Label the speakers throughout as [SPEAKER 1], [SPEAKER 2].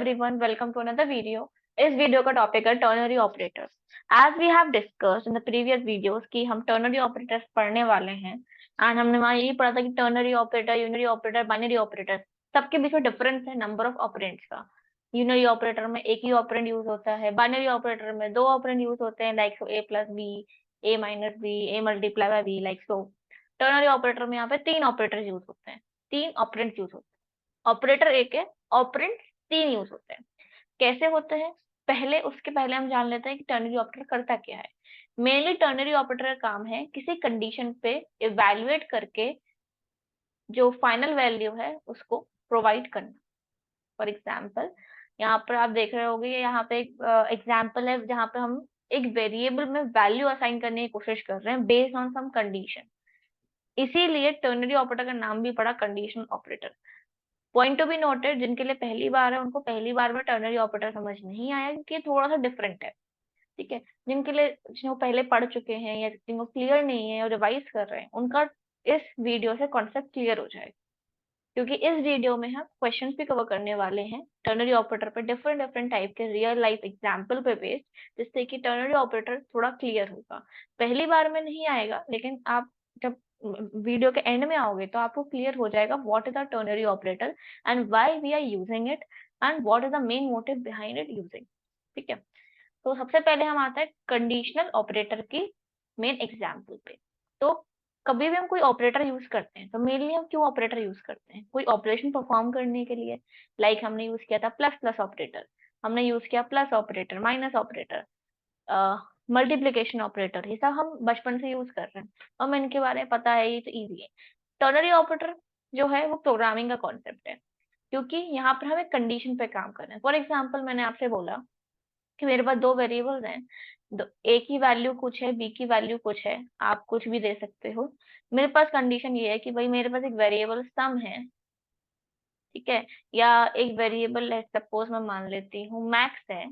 [SPEAKER 1] everyone, welcome to another video. इस video का topic है ternary operators. As we have discussed in the previous videos कि हम ternary operators पढ़ने वाले हैं एंड हमने वहां यही पढ़ा था कि ternary operator, unary operator, binary operator सबके बीच में डिफरेंस है नंबर ऑफ ऑपरेंड्स का। यूनरी ऑपरेटर में एक ही ऑपरेंड यूज होता है, बाइनरी ऑपरेटर में दो ऑपरेंड यूज होते हैं, like so A plus B, A minus B, A multiply by B, like so. Ternary operator में यहाँ पे तीन ऑपरेटर यूज होते हैं, तीन ऑपरेंड यूज होते हैं। ऑपरेटर एक है, ऑपरेंड तीन यूज होते हैं। कैसे होते हैं, उसके पहले हम जान लेते हैं कि टर्नरी ऑपरेटर करता क्या है। मेनली टर्नरी ऑपरेटर का काम है किसी कंडीशन पे इवैल्यूएट करके जो फाइनल वैल्यू है उसको प्रोवाइड करना। फॉर एग्जाम्पल, यहाँ पर आप देख रहे होंगे, यहाँ पे एक एग्जाम्पल है जहाँ पे हम एक वेरिएबल में वैल्यू असाइन करने की कोशिश कर रहे हैं बेस्ड ऑन सम कंडीशन। इसीलिए टर्नरी ऑपरेटर का नाम भी पड़ा conditional operator. Point to be noted, जिनके लिए पहली बार है उनको पहली बार में टर्नरी ऑपरेटर समझ नहीं आया क्योंकि ये थोड़ा सा डिफरेंट है। ठीक है, जिनको पहले पढ़ चुके हैं या जिनको क्लियर नहीं है और रिवाइज कर रहे हैं, उनका इस वीडियो से कॉन्सेप्ट क्लियर हो जाएगा। क्योंकि इस वीडियो में हम क्वेश्चंस भी कवर करने वाले हैं टर्नरी ऑपरेटर पे, डिफरेंट डिफरेंट टाइप के रियल लाइफ एग्जाम्पल पे बेस्ड, जिससे कि टर्नरी ऑपरेटर थोड़ा क्लियर होगा। पहली बार में नहीं आएगा, लेकिन आप जब वीडियो के एंड में आओगे तो आपको क्लियर हो जाएगा what is the ternary operator and why we are using it and what is the main motive behind it using. ठीक है, तो सबसे पहले हम आता है कंडीशनल ऑपरेटर की मेन एग्जाम्पल पे। तो कभी भी हम कोई ऑपरेटर यूज करते हैं तो मेनली हम क्यों ऑपरेटर यूज करते हैं? कोई ऑपरेशन परफॉर्म करने के लिए। लाइक हमने यूज किया था प्लस प्लस ऑपरेटर, हमने यूज किया plus operator, minus operator, multiplication operator, ये सब हम बचपन से यूज कर रहे हैं, हमें इनके बारे में पता है, ये तो इजी है। टर्नरी ऑपरेटर जो है वो प्रोग्रामिंग का कॉन्सेप्ट है, क्योंकि यहाँ पर हम एक कंडीशन पे काम कर रहे हैं। फॉर एग्जाम्पल, मैंने आपसे बोला कि मेरे पास दो वेरिएबल्स हैं, ए की वैल्यू कुछ है, बी की वैल्यू कुछ है, आप कुछ भी दे सकते हो। मेरे पास कंडीशन ये है कि भाई मेरे पास एक वेरिएबल सम है, ठीक है, या एक वेरिएबल है, सपोज मैं मान लेती हूँ मैक्स है,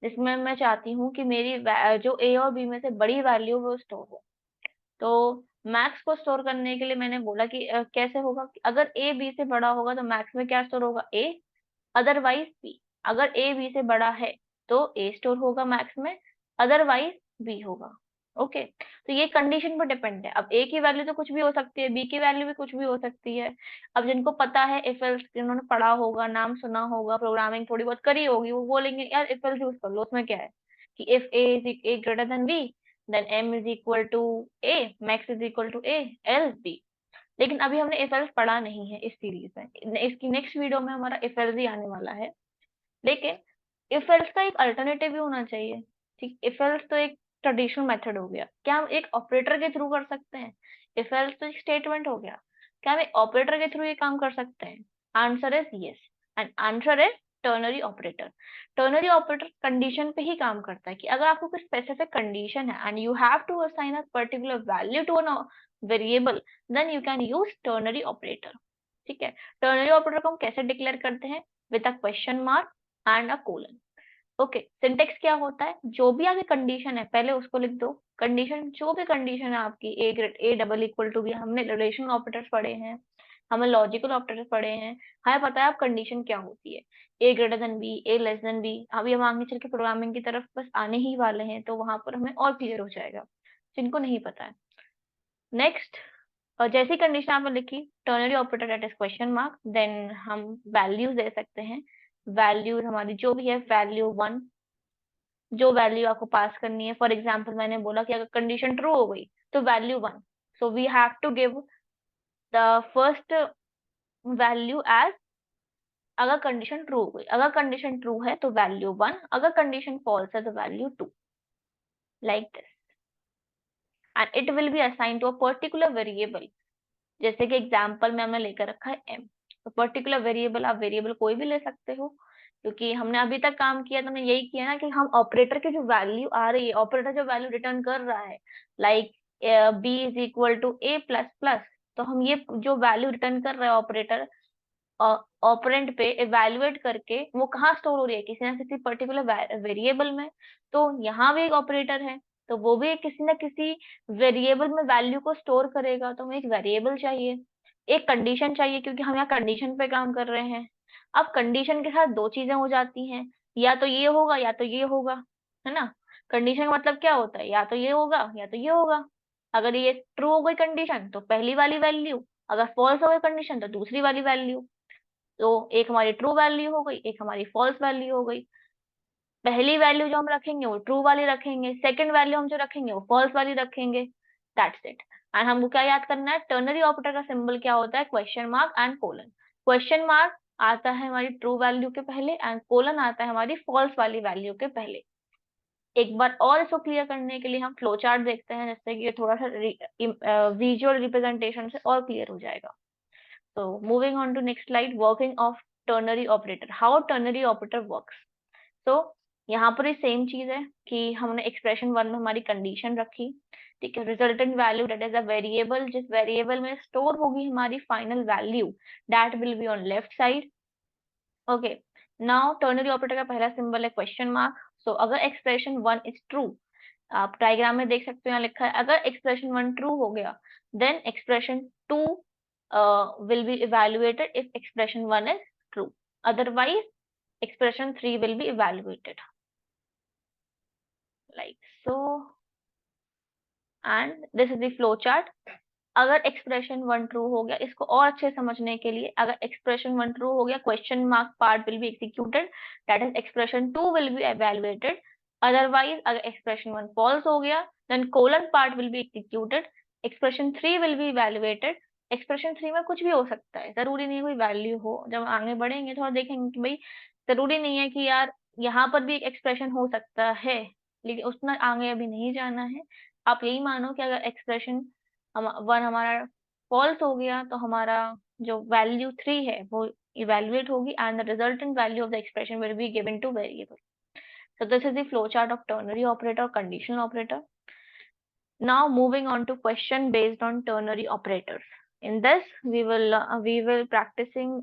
[SPEAKER 1] जिसमें मैं चाहती हूँ कि मेरी जो ए और बी में से बड़ी वैल्यू वो स्टोर हो। तो मैक्स को स्टोर करने के लिए मैंने बोला कि कैसे होगा कि अगर ए बी से बड़ा होगा तो मैक्स में क्या स्टोर होगा, ए, अदरवाइज बी। अगर ए बी से बड़ा है तो ए स्टोर होगा मैक्स में, अदरवाइज बी होगा। ओके, तो ये कंडीशन पर डिपेंड है। अब ए की वैल्यू तो कुछ भी हो सकती है, बी की वैल्यू भी कुछ भी हो सकती है। अब जिनको पता है इफ एल्स, जिन्होंने पढ़ा होगा, नाम सुना होगा, प्रोग्रामिंग थोड़ी बहुत करी होगी, वो बोलेंगे यार इफ एल्स यूज कर लो, उसमें क्या है कि if A is A greater than B then M is equal to A, max is equal to A, else B. लेकिन अभी हमने इफ एल्स पढ़ा नहीं है इस सीरीज में, इसकी नेक्स्ट वीडियो में हमारा इफ एल्स ही आने वाला है। लेकिन इफ एल्स का एक अल्टरनेटिव भी होना चाहिए। ठीक, इफ एल्स तो एक ट्रेडिशनल मेथड हो गया, क्या हम एक ऑपरेटर के थ्रू कर सकते हैं? इफ एल्स तो एक स्टेटमेंट हो गया, क्या हम एक ऑपरेटर के थ्रू ये काम कर सकते हैं? Answer is yes, and answer is ternary operator. Ternary operator condition पे ही काम करता है कि अगर आपको कोई स्पेसिफिक कंडीशन है and you have to assign a particular value to an variable, then you can use ternary operator. ठीक है, टर्नरी ऑपरेटर को हम कैसे डिक्लेयर करते हैं? With a question mark and a colon. Okay, syntax क्या होता है? जो भी आपकी कंडीशन है पहले उसको लिख दो। कंडीशन, जो भी कंडीशन है आपकी, A double equal to B, हमने रिलेशनल ऑपरेटर्स पढ़े हैं, हमें लॉजिकल ऑपरेटर्स पढ़े हैं, हमें पता है अब कंडीशन क्या होती है। ए ग्रेटर देन बी, ए लेस देन बी, अभी हम आगे चल के प्रोग्रामिंग की तरफ बस आने ही वाले हैं, तो वहां पर हमें और क्लियर हो जाएगा जिनको नहीं पता है। नेक्स्ट, और जैसी कंडीशन आपने लिखी ternary operator at is question mark, then हम वैल्यूज दे सकते हैं। वैल्यूज हमारी जो भी है, वैल्यू वन, जो वैल्यू आपको पास करनी है। फॉर एग्जाम्पल, मैंने बोला कि अगर कंडीशन ट्रू हो गई तो value one, so we have to give the first value as, अगर कंडीशन ट्रू हो गई, अगर कंडीशन ट्रू है तो वैल्यू वन, अगर कंडीशन फॉल्स है तो value two, like this, and it will be assign to a particular variable. जैसे कि एग्जाम्पल में हमने लेकर रखा है एम, तो पर्टिकुलर वेरिएबल, आप वेरिएबल कोई भी ले सकते हो, क्योंकि हमने अभी तक काम किया तो हमने यही किया ना कि हम ऑपरेटर की जो वैल्यू आ रही है, ऑपरेटर जो वैल्यू रिटर्न कर रहा है, like B is equal to A plus plus, तो हम ये जो वैल्यू रिटर्न कर रहा है ऑपरेटर, ऑपरेंड पे इवेल्युएट करके वो कहाँ स्टोर हो रही है, किसी ना किसी पर्टिकुलर वेरिएबल में। तो यहाँ भी एक ऑपरेटर है, तो वो भी किसी ना किसी वेरिएबल में वैल्यू को स्टोर करेगा, तो हमें एक वेरिएबल चाहिए, एक कंडीशन चाहिए, क्योंकि हम यहाँ कंडीशन पे काम कर रहे हैं। अब कंडीशन के साथ दो चीजें हो जाती हैं, या तो ये होगा या तो ये होगा, है ना। कंडीशन का मतलब क्या होता है, या तो ये होगा या तो ये होगा। अगर ये ट्रू हो गई कंडीशन तो पहली वाली वैल्यू, अगर फॉल्स हो गई कंडीशन तो दूसरी वाली वैल्यू। तो एक हमारी ट्रू वैल्यू हो गई, एक हमारी फॉल्स वैल्यू हो गई। पहली वैल्यू जो हम रखेंगे वो ट्रू वाली रखेंगे, सेकंड वैल्यू हम जो रखेंगे वो फॉल्स वाली रखेंगे। That's it. एंड हमको क्या याद करना है, टर्नरी ऑपरेटर का सिंबल क्या होता है, question mark and colon. Question mark आता है हमारी ट्रू वैल्यू के पहले एंड कोलन आता है हमारी फॉल्स वाली वैल्यू के पहले। एक बार और इसको क्लियर करने के लिए हम फ्लो चार्ट देखते हैं, जिससे कि ये थोड़ा सा विजुअल रिप्रेजेंटेशन से और क्लियर हो जाएगा। So moving on to next slide, working of ternary operator. How ternary operator works? So यहाँ पर भी सेम चीज है कि हमने एक्सप्रेशन वन में हमारी कंडीशन रखी, ठीक है। Resultant value that is a variable, जिस वेरिएबल में स्टोर होगी हमारी final value, that will be on left side. Okay, now ternary operator का पहला सिंबल है क्वेश्चन मार्क। सो अगर एक्सप्रेशन वन इज ट्रू, आप डायग्राम में देख सकते हो, यहाँ लिखा है अगर एक्सप्रेशन वन ट्रू हो गया then expression two will be evaluated if expression 1 is true. Otherwise, expression 3 will be evaluated. Like so. And this is the flow chart. अगर एक्सप्रेशन वन ट्रू हो गया, इसको और अच्छे समझने के लिए, अगर एक्सप्रेशन वन ट्रू हो गया, question mark part will be executed, that is expression two will be evaluated. Otherwise अगर एक्सप्रेशन वन फॉल्स हो गया then colon part will be executed, expression three will be evaluated. Expression three में कुछ भी हो सकता है, जरूरी नहीं कोई वैल्यू हो। जब आगे बढ़ेंगे थोड़ा देखेंगे कि भाई जरूरी नहीं है कि यार यहाँ पर भी एक एक्सप्रेशन हो सकता है, लेकिन उतना आगे अभी नहीं जाना है। आप यही मानो कि अगर एक्सप्रेशन वन हमारा फॉल्स हो गया तो हमारा जो वैल्यू थ्री है वो इवेल्युएट होगी and the resultant value of the expression will be given two variable. So this is the flowchart of ternary operator, conditional operator. Now moving on to question based on ternary operators. In this we will practicing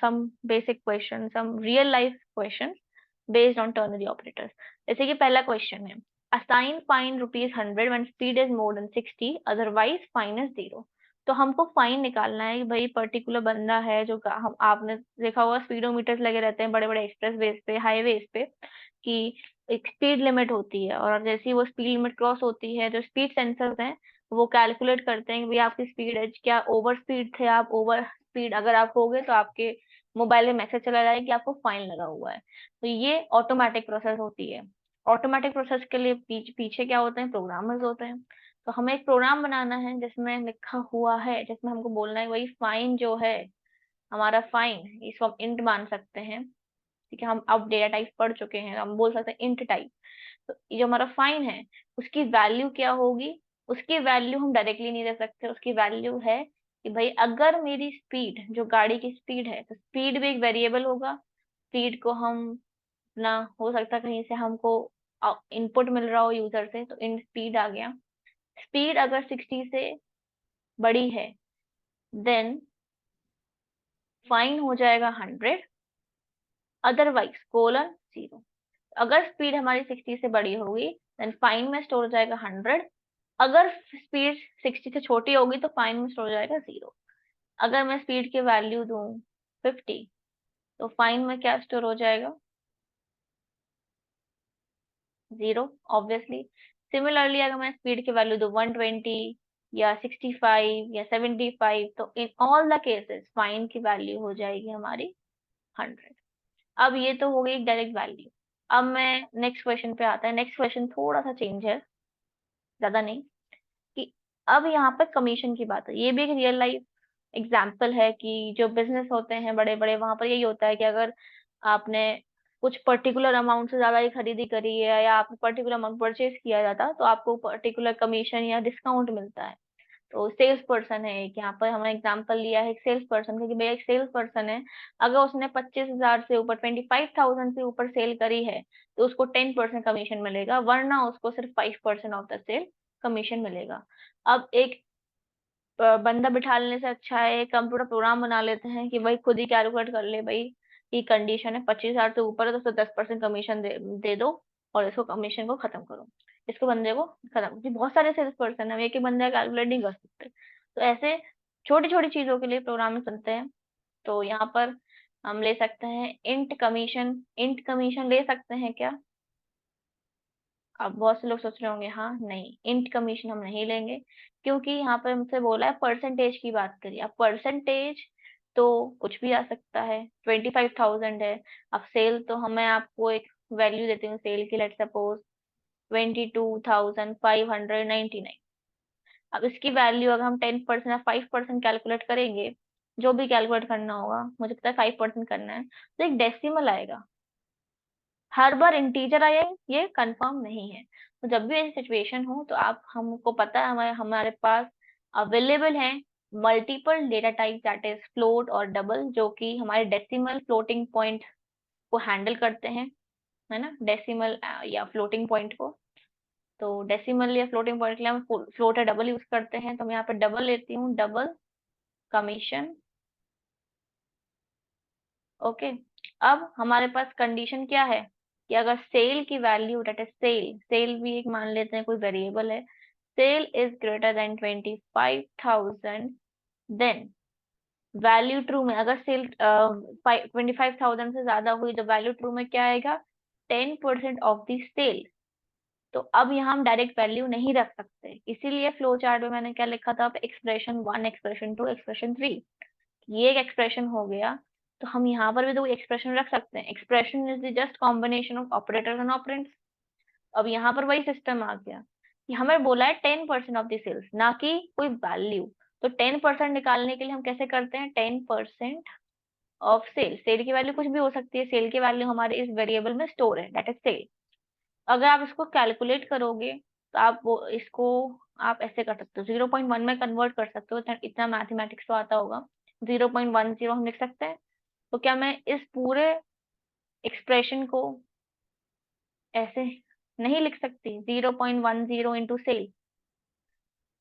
[SPEAKER 1] some basic questions, some real life questions based on ternary operators. जैसे कि पहला question है, assign fine ₹100 when speed is more than 60, otherwise fine is 0. तो हमको fine निकालना है कि भाई पर्टिकुलर बंदा है जो हम आपने देखा होगा स्पीडोमीटर्स लगे रहते हैं बड़े बड़े एक्सप्रेस वेज पे, हाईवेज पे, कि एक स्पीड लिमिट होती है और जैसे ही वो स्पीड लिमिट क्रॉस होती है, जो स्पीड सेंसर्स हैं वो कैलकुलेट करते हैं कि भाई आपकी स्पीड है, क्या ओवर स्पीड थे आप, ओवर स्पीड अगर आप हो गए तो आपके मोबाइल में मैसेज चला जाएगा कि आपको फाइन लगा हुआ है। तो ये ऑटोमेटिक प्रोसेस होती है। ऑटोमेटिक प्रोसेस के लिए पीछे क्या होते हैं, प्रोग्रामर्स होते हैं। तो हमें एक प्रोग्राम बनाना है जिसमें लिखा हुआ है, जिसमें हमको बोलना है वही फाइन जो है हमारा फाइन, इसको हम इंट मान सकते हैं, ठीक है। हम अब डेटा टाइप पढ़ चुके हैं, हम बोल सकते हैं इंट टाइप। तो ये जो हमारा फाइन है उसकी वैल्यू क्या होगी, उसकी वैल्यू हम डायरेक्टली नहीं दे सकते, उसकी वैल्यू है कि भाई अगर मेरी स्पीड, जो गाड़ी की स्पीड है, तो स्पीड भी एक वेरिएबल होगा। स्पीड को हम ना, हो सकता है कहीं से हमको इनपुट मिल रहा हो यूजर से, तो इन स्पीड आ गया। स्पीड अगर 60 से बड़ी है देन फाइन हो जाएगा 100, अदरवाइज कोलन 0। अगर स्पीड हमारी 60 से बड़ी होगी देन फाइन में स्टोर हो जाएगा 100, अगर स्पीड 60 से छोटी होगी तो फाइन में स्टोर हो जाएगा 0। अगर मैं स्पीड की वैल्यू दूं 50 तो फाइन में क्या स्टोर हो जाएगा, 0 ऑब्वियसली। सिमिलरली अगर मैं स्पीड की वैल्यू दूं 120 या 65 या 75 तो in all the cases fine की वैल्यू हो जाएगी हमारी 100। अब ये तो हो गई डायरेक्ट वैल्यू। अब मैं नेक्स्ट क्वेश्चन पे आता है। नेक्स्ट क्वेश्चन थोड़ा सा चेंज है, ज्यादा नहीं, कि अब यहाँ पर कमीशन की बात है। ये भी एक रियल लाइफ एग्जाम्पल है कि जो बिजनेस होते हैं बड़े बड़े, वहां पर यही होता है कि अगर आपने कुछ पर्टिकुलर अमाउंट से ज्यादा ही खरीदी करी है या आपने पर्टिकुलर अमाउंट परचेज किया जाता तो आपको पर्टिकुलर कमीशन या डिस्काउंट मिलता है। तो सेल्स पर्सन है एक, यहाँ पर हमने एग्जांपल लिया है एक सेल्स पर्सन का कि भैया एक सेल्स पर्सन है, अगर उसने 25,000 से ऊपर 25,000 से ऊपर सेल करी है तो उसको 10% कमीशन मिलेगा, वरना उसको सिर्फ 5% ऑफ द सेल कमीशन मिलेगा। अब एक बंदा बिठा लेने से अच्छा है कंप्यूटर प्रोग्राम बना लेते हैं कि भाई खुद ही कैलकुलेट कर ले, भाई की कंडीशन है 25,000 से ऊपर है तो उसको 10% कमीशन दे दो और इसको कमीशन को खत्म करो, इसको बंदे को खत्म, क्योंकि बहुत सारे सेल्स पर्सन है, एक ही बंदा कैलकुलेट नहीं कर सकते। तो ऐसे छोटी छोटी चीजों के लिए प्रोग्राम बनते हैं। तो यहाँ पर हम ले सकते हैं इंट कमीशन ले सकते हैं क्या? अब बहुत से लोग सोच रहे होंगे हाँ नहीं, इंट कमीशन हम नहीं लेंगे, क्योंकि यहाँ पर हमसे बोला है परसेंटेज की बात करिए। अब परसेंटेज तो कुछ भी आ सकता है, 25,000 है। अब सेल तो मैं आपको एक वैल्यू देती हूँ सेल की, लेट सपोज 22,599। अब इसकी वैल्यू अगर हम 10% या 5% कैलकुलेट करेंगे, जो भी कैलकुलेट करना होगा, मुझे पता है 5% करना है, तो एक डेसिमल आएगा। हर बार इंटीजर आए ये कंफर्म नहीं है। तो जब भी ऐसी सिचुएशन हो तो आप, हमको पता है हमारे हमारे पास अवेलेबल है multiple data type, that is float और डबल, जो कि हमारे डेसिमल फ्लोटिंग पॉइंट को हैंडल करते हैं, है ना, डेसिमल या फ्लोटिंग पॉइंट को। तो डेसिमल या फ्लोटिंग पॉइंट के लिए हम फ्लोट या डबल यूज करते हैं, तो मैं यहाँ पे डबल लेती हूँ, डबल कमीशन। ओके। अब हमारे पास कंडीशन क्या है कि अगर सेल की value, that is sale, sale भी एक मान लेते हैं कोई वेरिएबल है, sale is greater than 25,000, then value true में, अगर सेल 25,000 से ज्यादा हुई तो वैल्यू ट्रू में क्या आएगा, 10% ऑफ द सेल। तो अब यहाँ हम डायरेक्ट वैल्यू नहीं रख सकते, इसीलिए फ्लो चार्ट में मैंने क्या लिखा था, एक्सप्रेशन 1, एक्सप्रेशन 2, एक्सप्रेशन 3। ये एक एक्सप्रेशन हो गया, तो हम यहाँ पर भी तो एक्सप्रेशन रख सकते हैं। Expression is the just combination of operators and operands. अब यहाँ पर वही सिस्टम आ गया कि हमें बोला है 10% ऑफ द सेल्स, ना कि कोई वैल्यू। तो 10% निकालने के लिए हम कैसे करते हैं, 10% ऑफ सेल, सेल की वैल्यू कुछ भी हो सकती है, सेल की वैल्यू हमारे इस वेरिएबल में स्टोर है, दैट इज सेल। अगर आप इसको कैलकुलेट करोगे तो आप वो इसको आप ऐसे कर सकते हो, 0.1 में कन्वर्ट कर सकते हो, इतना मैथमेटिक्स तो आता होगा। 0.10 हम लिख सकते हैं। तो क्या मैं इस पूरे एक्सप्रेशन को ऐसे नहीं लिख सकती, 0.10 into sale?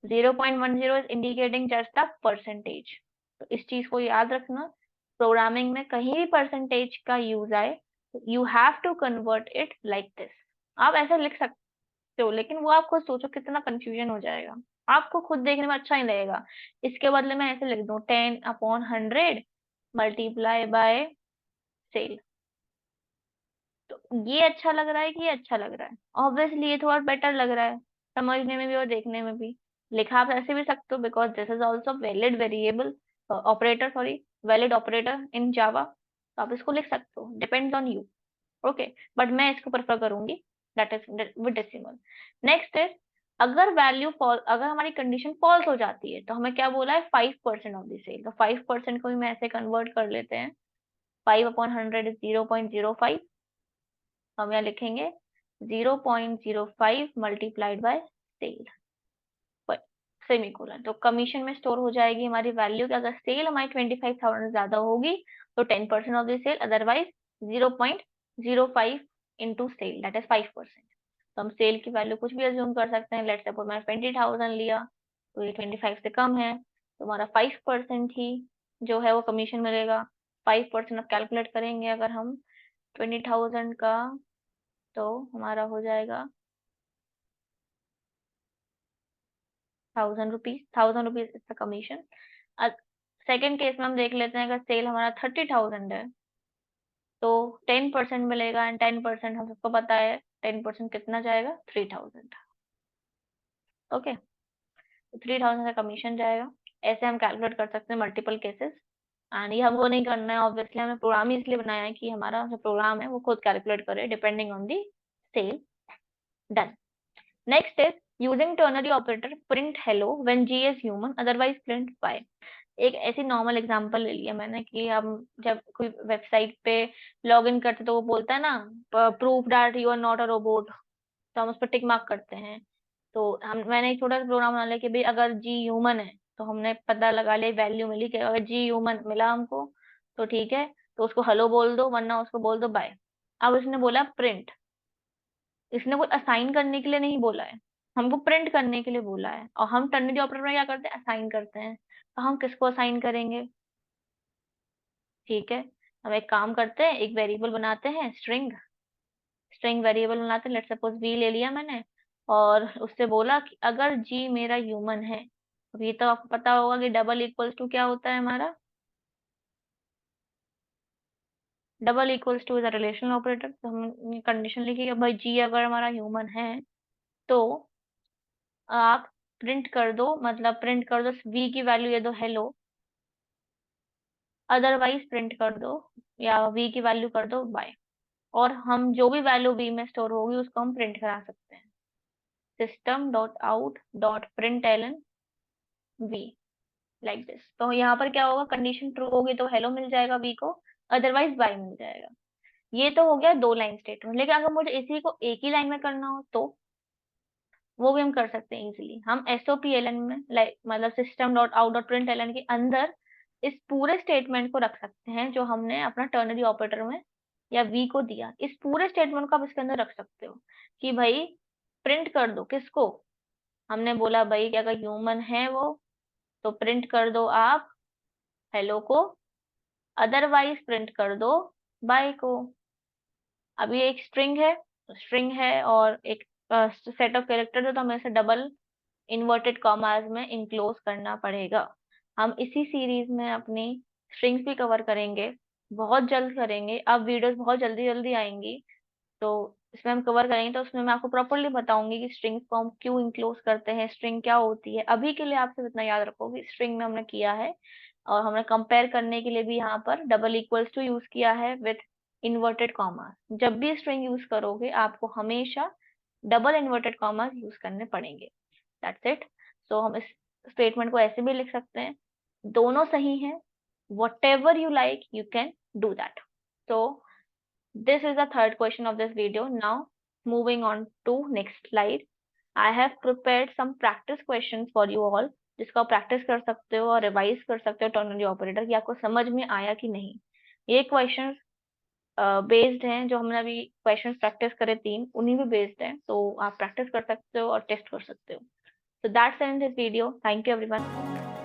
[SPEAKER 1] 0.10 is indicating just the percentage. तो इस चीज को याद रखना, प्रोग्रामिंग में कहीं भी परसेंटेज का यूज आए, you have to convert it like this. आप ऐसे लिख सकते हो, लेकिन वो आप खुद सोचो कितना कंफ्यूजन हो जाएगा, आपको खुद देखने में अच्छा नहीं लगेगा। इसके बदले मैं ऐसे लिख दूं, 10/100 मल्टीप्लाई बाय सेल। तो ये अच्छा लग रहा है कि ये अच्छा लग रहा है? ऑब्वियसली ये थोड़ा बेटर लग रहा है, समझने में भी और देखने में भी। लिखा आप ऐसे भी सकते हो, because this is also valid variable operator, sorry, valid operator in Java. तो आप इसको लिख सकते हो, depends on you. Okay, but मैं इसको प्रेफर करूंगी, that is with decimal. Next is, अगर वैल्यू फॉल, अगर हमारी कंडीशन फॉल्स हो जाती है, तो हमें क्या बोला है, 5% ऑफ द सेल। तो 5% को भी मैं ऐसे कन्वर्ट कर लेते हैं, 5/100 इज 0.05। हम यहाँ लिखेंगे 0.05 मल्टीप्लाइड बाय सेल, सेमीकोलन। तो कमीशन में स्टोर हो जाएगी हमारी वैल्यू कि अगर सेल हमारी 25,000 ज्यादा होगी तो 10% off the sale, otherwise 0.05 into sale, that is 5%। तो हम सेल की वैल्यू कुछ भी अज्यूम कर सकते हैं, लेट्स सपोज मैंने 20,000 लिया, तो ये 25 से कम है, तो हमारा 5% ही जो है वो कमीशन मिलेगा। 5% अब कैलकुलेट करेंगे अगर हम 20,000 का, तो हमारा हो जाएगा 1,000 rupees, 1,000 rupees is the commission. Second case में हम देख लेते हैं, अगर सेल हमारा 30,000 है तो 10% मिलेगा, एंड 10% हम सबको पता है 10% कितना जाएगा, 3,000। ओके, तो 3,000 का कमीशन जाएगा। ऐसे हम कैलकुलेट कर सकते हैं मल्टीपल केसेस, एंड ये हमको नहीं करना है, ऑब्वियसली हमें प्रोग्राम ही इसलिए बनाया है कि हमारा जो प्रोग्राम है वो खुद कैलकुलेट करे depending on the sale. Done. Next is using ternary operator print hello when G is human, otherwise print y। एक ऐसी नॉर्मल एग्जांपल ले लिया मैंने कि हम जब कोई वेबसाइट पे लॉग इन करते तो वो बोलता है ना, proof that you are not a robot, तो हम उस पर टिक मार्क करते हैं। तो हम, मैंने एक छोटा सा प्रोग्राम बना लिया कि भाई अगर जी ह्यूमन है, तो हमने पता लगा लिया, वैल्यू मिली कि अगर जी ह्यूमन मिला हमको तो ठीक है, तो उसको हेलो बोल दो, वरना उसको बोल दो बाय। अब उसने बोला प्रिंट, इसने कुछ असाइन करने के लिए नहीं बोला है, हमको प्रिंट करने के लिए बोला है। और हम टर्नरी ऑपरेटर में क्या करते हैं, असाइन करते हैं। तो हम किसको असाइन करेंगे, ठीक है, हम एक काम करते हैं, एक वेरिएबल बनाते हैं, स्ट्रिंग, स्ट्रिंग वेरिएबल बनाते हैं, लेट्स सपोज वी ले लिया मैंने, और उससे बोला कि अगर जी मेरा ह्यूमन है, तो ये तो आपको पता होगा कि डबल इक्वल्स टू क्या होता है हमारा, double equals two is a relational operator, तो हमने कंडीशन लिखी कि भाई जी अगर हमारा ह्यूमन है तो आप प्रिंट कर दो, मतलब प्रिंट कर दो वी की वैल्यू ये दो हेलो, अदरवाइज प्रिंट कर दो या वी की वैल्यू कर दो बाय। और हम जो भी वैल्यू वी में स्टोर होगी उसको हम प्रिंट करा सकते हैं, system dot out dot print L N V, like this. तो यहाँ पर क्या होगा, कंडीशन ट्रू होगी तो हेलो मिल जाएगा वी को, अदरवाइज बाय मिल जाएगा। ये तो हो गया दो लाइन स्टेटमेंट। लेकिन अगर मुझे इसी को एक ही लाइन में करना हो तो वो भी हम कर सकते हैं इजीली। हम SOPLN में लाइक मतलब system dot out dot print L N के अंदर इस पूरे स्टेटमेंट को रख सकते हैं जो हमने अपना टर्नरी ऑपरेटर में या वी को दिया। इस पूरे स्टेटमेंट को आप इसके अंदर रख सकते हो कि भाई प्रिंट कर दो किसको, हमने बोला भाई कि अगर ह्यूमन है वो तो प्रिंट कर दो आप हेलो को, अदरवाइज प्रिंट कर दो बाय को। अब ये एक स्ट्रिंग है और एक सेट ऑफ कैरेक्टर है, तो हमें इसे डबल इन्वर्टेड कॉमास में इनक्लोज करना पड़ेगा। हम इसी सीरीज में अपनी स्ट्रिंग्स भी कवर करेंगे, बहुत जल्द करेंगे। अब वीडियोस बहुत जल्दी जल्दी आएंगी तो इसमें हम कवर करेंगे, तो उसमें मैं आपको प्रॉपरली बताऊंगी कि स्ट्रिंग्स को हम क्यों इंक्लोज करते हैं, स्ट्रिंग क्या होती है। अभी के लिए आप सिर्फ इतना याद रखो कि स्ट्रिंग में हमने किया है, और हमने कंपेयर करने के लिए भी यहाँ पर डबल इक्वल्स टू यूज किया है विथ इन्वर्टेड कॉमा। जब भी स्ट्रिंग यूज करोगे आपको हमेशा डबल इन्वर्टेड कॉमा यूज करने पड़ेंगे। That's it. सो हम इस स्टेटमेंट को ऐसे भी लिख सकते हैं, दोनों सही है, whatever you like you can do that. So this is the third question of this video. Now moving on to next slide. I have prepared some practice questions for you all, जिसको आप practice कर सकते हो और revise कर सकते हो ternary operator कि आपको समझ में आया कि नहीं। ये क्वेश्चंस बेस्ड हैं, जो हमने अभी क्वेश्चंस प्रैक्टिस करे तीन, उन्हीं पे बेस्ड हैं, तो आप प्रैक्टिस कर सकते हो और टेस्ट कर सकते हो। So that's the end of this video. Thank you everyone.